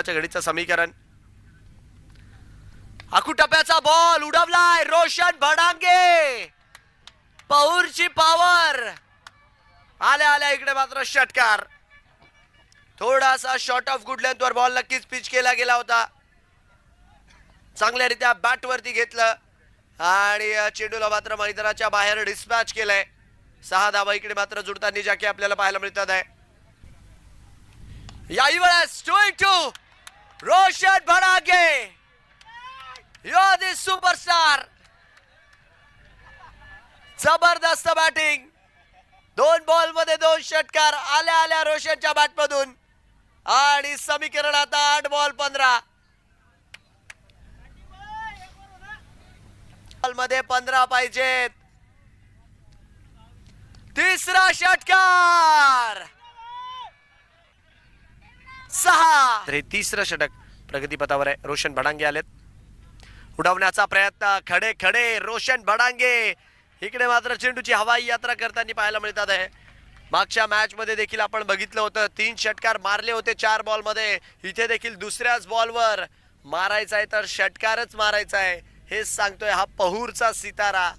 घडीचं समीकरण. आकुटप्प्याचा ball उडवलाय Roshan Bhadange. पौरची power. आल्या आल्या इकडे मात्र षटकार. थोडासा शॉर्ट ऑफ गुड लेंथ वर बॉल नक्कीच पिच केला गेला होता. चांगल्यारीत्या बॅट वरती घेतलं आणि चेंडूला मात्र मैदानाच्या बाहेर डिस्पॅच केलंय. 6 धावा इकडे मात्र जुळताना जाके आपल्याला पाहायला मिळतात आहे. याही वेळेस 2-2 रोशन भडांगे. यो दी सुपरस्टार. जबरदस्त बॅटिंग. 2 बॉल मध्ये 2 षटकार. आल्या आल्या रोशनच्या बॅट मधून आणि समीकरण आता 8 बॉल 15 बॉल मध्ये 15 पाहिजेत. तिसरा षटकार 6. तर हे तिसरं षटक प्रगतीपथावर आहे. रोशन भडांगे आलेत. उडवण्याचा प्रयत्न. खडे खडे रोशन भडांगे इकडे मात्र चेंडूची हवाई यात्रा करताना पाहायला मिळतात आहे. मागच्या मॅच मध्ये देखील आपण बघितलं होतं 3 षटकार मारले होते 4 बॉल मध्ये. इथे देखील दुसऱ्याच बॉलवर मारायचा आहे तर षटकारच मारायचा आहे हे सांगतोय हा पहूरचा सितारा.